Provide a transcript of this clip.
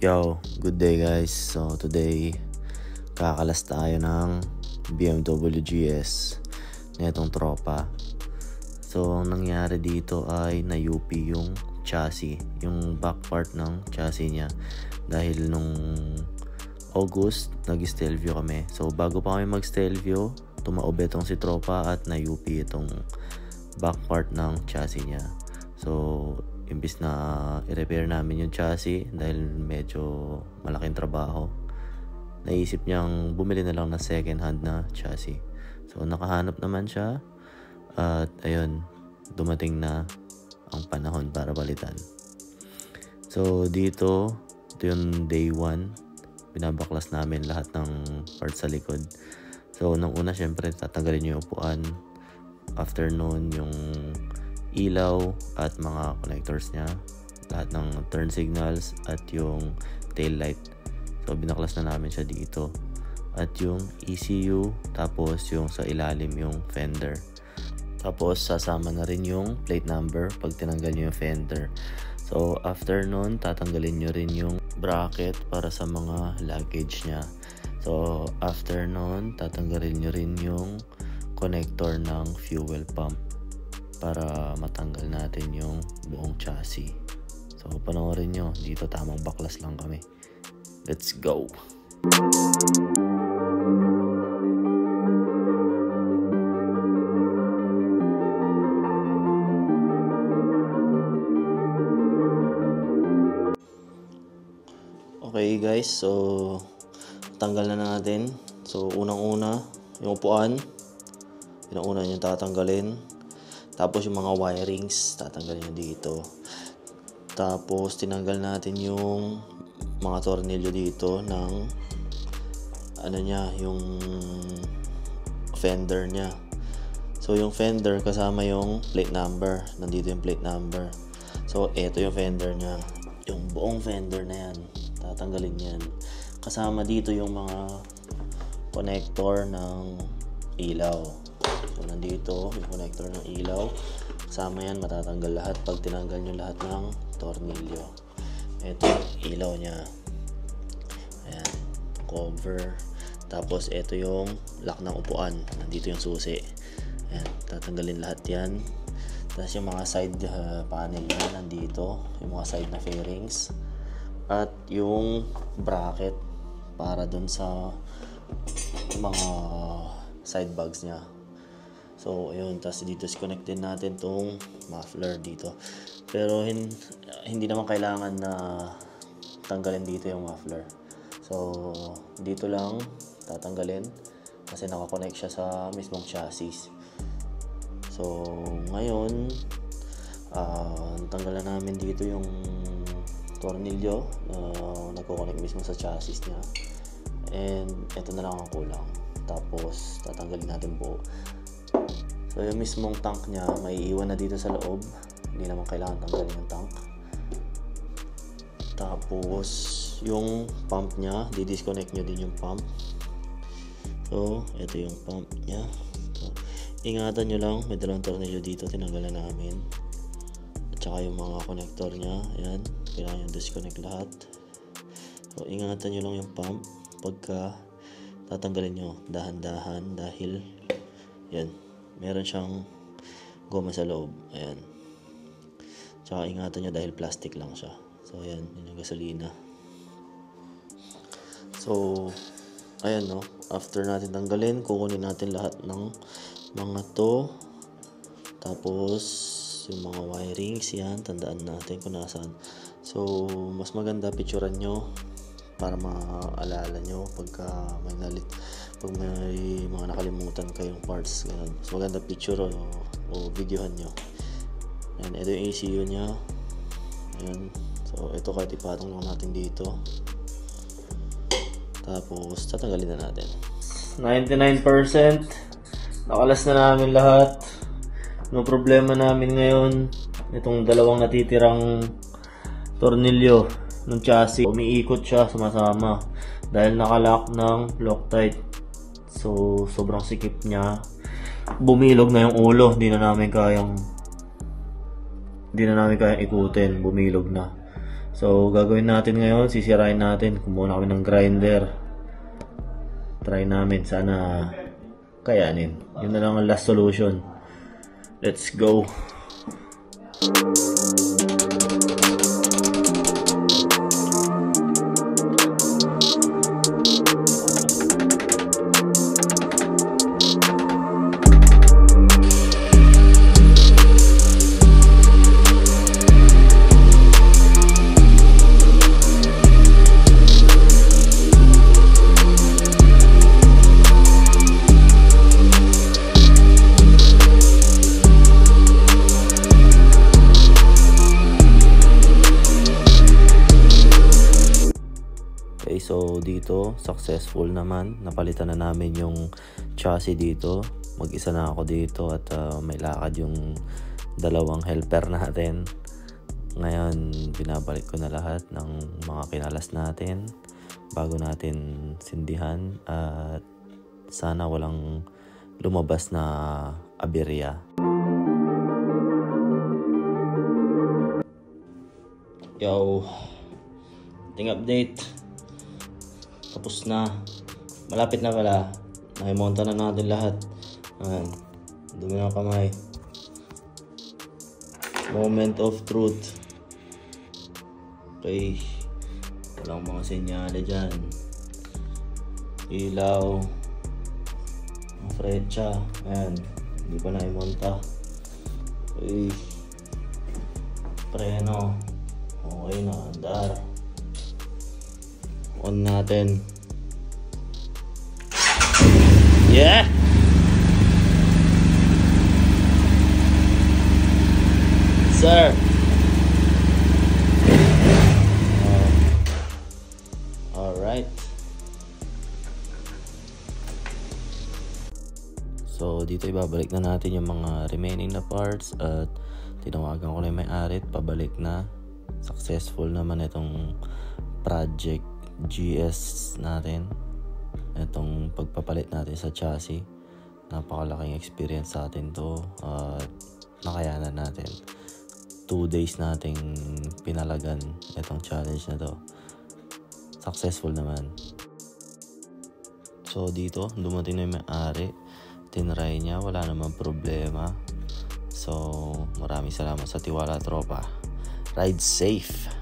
Yo, good day guys. So today, kakalas tayo ng BMW GS na itong tropa. So nangyari dito ay na-UP yung chassis, yung back part ng chassis niya. Dahil nung August, nag-Stelvio kami. So bago pa kami mag-Stelvio, tumaob itong si tropa at na-UP itong back part ng chassis niya. So imbis na i-repair namin yung chassis dahil medyo malaking trabaho, naisip niyang bumili na lang ng second hand na chassis. So nakahanap naman siya at ayun, dumating na ang panahon para palitan. So dito, ito yung day 1, binabaklas namin lahat ng parts sa likod. So nung una syempre tatanggalin yung upuan, after nun yung ilaw at mga connectors niya, lahat ng turn signals at yung tail light. So binaklas na namin siya dito, at yung ECU, tapos yung sa ilalim yung fender, tapos sasama na rin yung plate number pag tinanggal nyo yung fender. So after nun, tatanggalin nyo rin yung bracket para sa mga luggage nya. So after nun, tatanggalin nyo rin yung connector ng fuel pump para matanggal natin yung buong chassis. So panoorin nyo, dito tamang baklas lang kami. Let's go! Okay guys, so tanggal na natin. So unang-una, yung upuan, unang-una yung tatanggalin. Tapos yung mga wirings, tatanggalin nyo dito. Tapos tinanggal natin yung mga tornilyo dito ng ano niya, yung fender niya. So yung fender kasama yung plate number. Nandito yung plate number. So eto yung fender niya. Yung buong fender na yan, tatanggalin yan. Kasama dito yung mga connector ng ilaw. So nandito yung connector ng ilaw, kasama yan, matatanggal lahat pag tinanggal nyo lahat ng tornilyo. Ito yung ilaw nya, ayan, cover. Tapos ito yung lock ng upuan, nandito yung susi, ayan, tatanggalin lahat yan. Tapos yung mga side panel nya, nandito yung mga side na fairings, at yung bracket para dun sa mga side bags nya. So ayun, tapos dito disconnect din natin tong muffler dito. Pero hindi naman kailangan na tanggalin dito yung muffler. So dito lang tatanggalin kasi nakakonect siya sa mismong chassis. So ngayon, tanggalan namin dito yung tornilyo na nagko-connect mismo sa chassis niya. And ito na lang ang kulang. Tapos tatanggalin natin po. So yung mismong tank niya, may iwan na dito sa loob. Hindi naman kailangan tanggalin yung tank. Tapos yung pump niya, di-disconnect nyo din yung pump. So ito yung pump niya. So, ingatan nyo lang, may dalawang tornilyo dito, tinanggalan namin. At saka yung mga connector niya, ayan, kailangan yung disconnect lahat. So ingatan nyo lang yung pump pagka tatanggalin nyo, dahan-dahan, dahil yan, meron siyang goma sa loob. Ayan. Tsaka ingatan nyo dahil plastic lang siya. So ayan, yun yung gasolina. So ayan, no, after natin tanggalin, kukunin natin lahat ng mga to. Tapos yung mga wirings, yan, tandaan natin kung nasaan. So mas maganda picturean nyo para maalala nyo pagka may pag may mga nakalimutan kayong parts, ganun. So maganda picture o videohan nyo. Ayan, ito yung ECU nya. Ayan. So ito, kahit ipatong lang natin dito. Tapos tatanggalin na natin. 99%. Nakalas na namin lahat. No problema namin ngayon, itong dalawang natitirang tornilyo ng chassis, umiikot siya, sumasama dahil nakalock ng Loctite. So sobrang sikip niya, bumilog na yung ulo, hindi na namin kayang ikutin, bumilog na. So gagawin natin ngayon, sisirain natin, kumuha kami ng grinder. Try namin, sana kayanin. Yun na lang ang last solution. Let's go. Okay, so dito successful naman, napalitan na namin yung chassis dito. Mag-isa na ako dito at may lakad yung dalawang helper natin. Ngayon binabalik ko na lahat ng mga kinalas natin bago natin sindihan at sana walang lumabas na aberya. Yo, ting update. Tapos na. Malapit na pala. Nakimonta na natin lahat. Ayan. Dumi ng kamay. Moment of truth. Okay. Walang mga senyale dyan. Ilaw. Frecha. Ayan. Hindi pa naimonta. Okay. Preno. Okay na. Andar. On natin. Yeah. Sir. Alright. So dito ibabalik na natin yung mga remaining na parts at tinawagan ko na yung may-ari at pabalik na. Successful naman itong project GS natin, itong pagpapalit natin sa chassis. Napakalaking experience sa atin to at nakayanan natin. 2 days nating pinalagan itong challenge na to. Successful naman. So dito dumating na yung may-ari, tinry niya, wala namang problema. So maraming salamat sa tiwala, tropa. Ride safe.